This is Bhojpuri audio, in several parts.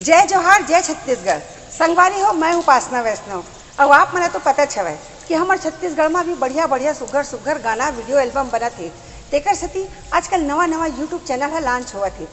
जय जोहार, जय छत्तीसगढ़। संगवारी हो, मैं उपासना वैष्णव। और आप मने तो पता छवे कि हमारे छत्तीसगढ़ में भी बढ़िया बढ़िया सुघर सुघर गाना वीडियो एल्बम बना थे। तेकर सती आजकल नवा नवा यूट्यूब चैनल लॉन्च हुआ थे।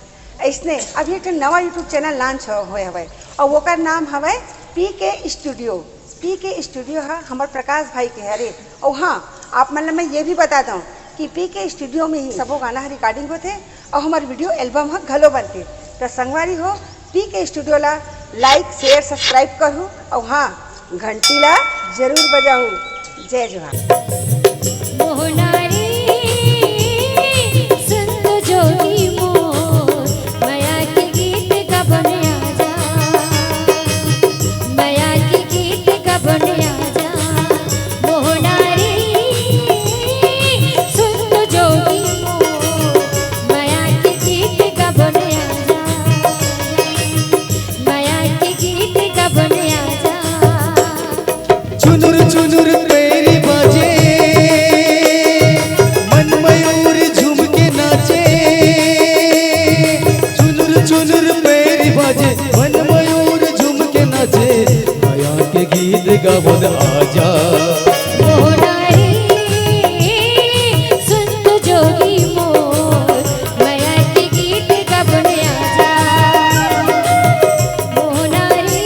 इसने अभी एक नवा यूट्यूब चैनल लॉन्च हुए हवे और वोकर नाम हवे PK स्टूडियो। PK स्टूडियो है हमारे प्रकाश भाई के हरे। और हाँ, आप मतलब मैं ये भी बता दूँ कि PK स्टूडियो में ही सबो गाना रिकॉर्डिंग होते और हमारे वीडियो एल्बम है घलो बनते। तो संगवारी हो, PK स्टूडियो ला लाइक शेयर सब्सक्राइब करूँ और हाँ, घंटी ला जरूर बजाऊँ। जय जोहार। गावन आजा सुन तो जोगी मोर माया के गीत गावन आजा। मोहनारी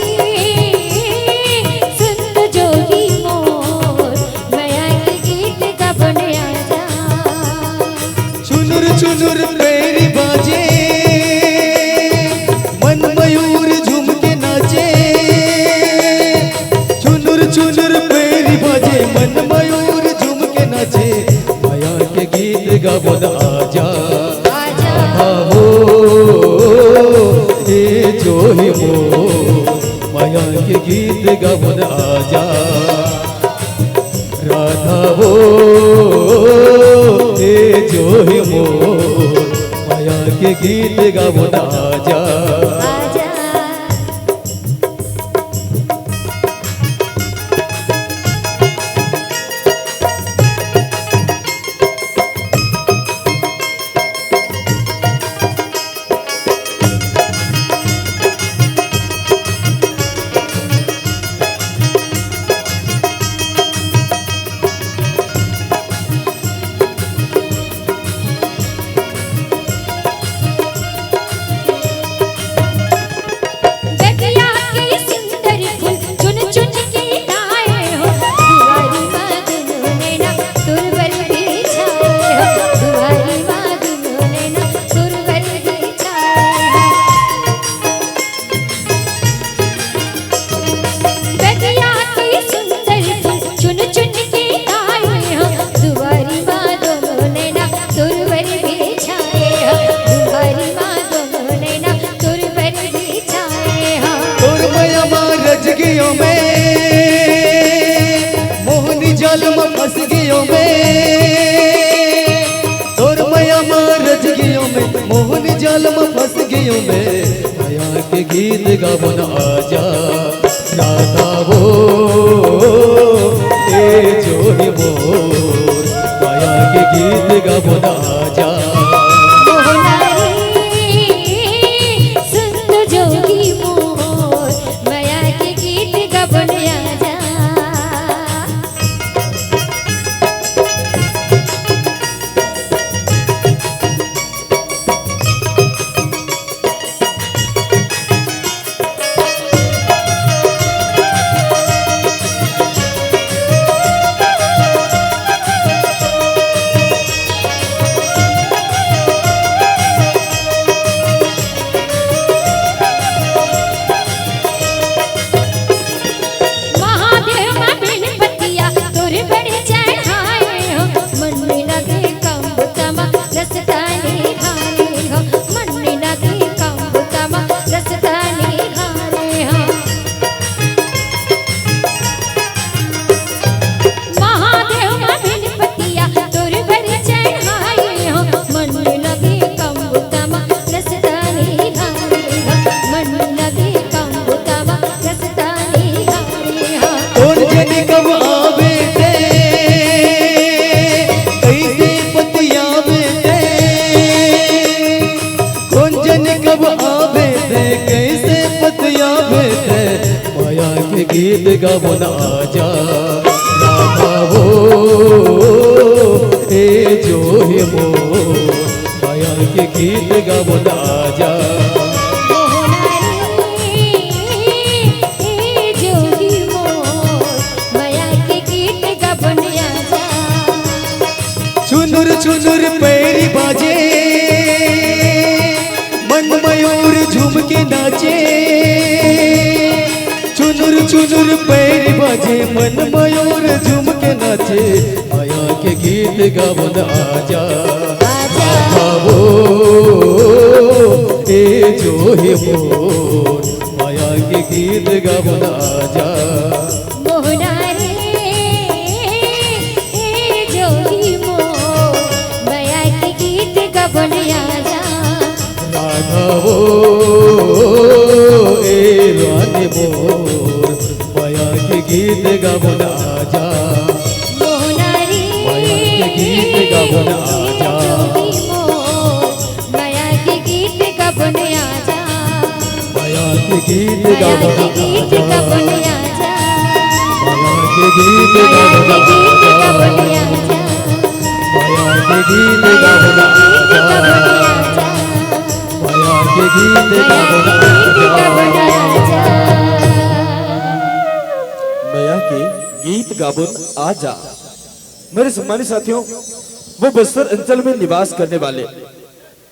सुन तो जोगी मोर माया के गीत गावन आजा। चुनुर चुनुर पैरी बाजे मन मयूर झूम के नाचे। चुनुर पैरी बाजे मन मयूर झूम के नाचे। माया के गीत गावन आजा आजा हो ए जो ही मो। माया के गीत गावन आजा राधा हो ए जो ही मो। माया के गीत गावन आजा। मोहनी जाल में फंस गयो मैं तोर माया रज गयो मैं। मोहनी जाल में फंस गयो मैं। माया के गीत गावन आजा राधा हो ए जो ही मोर। माया के गीत गावन आजा गीत गावो न आजा राधा वो ए जो है मोर माया के गीत गावो न आजा चुनुर चुनुर पैरी बाजे मन मयूर झूम के नाचे चुनुर चुनुर पैरी बाजे मन मयूर झूम के नाचे माया के गीत गावो न आजा वो ए जो है मोर माया के गीत गावो न आजा राधा वो ए राधे मोर माया के गीत गावो न आजा माया के गीत गावो न आजा माया के गीत गावो न आजा माया के गीत गावो न आजा माया के गीत गावो न आजा माया के गीत गावो न आजा माया के गीत गावो न आजा माया के गीत गाबुन आजा। मेरे सम्मानित साथियों, वो बस्तर अंचल में निवास करने वाले,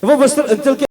वो बस्तर अंचल के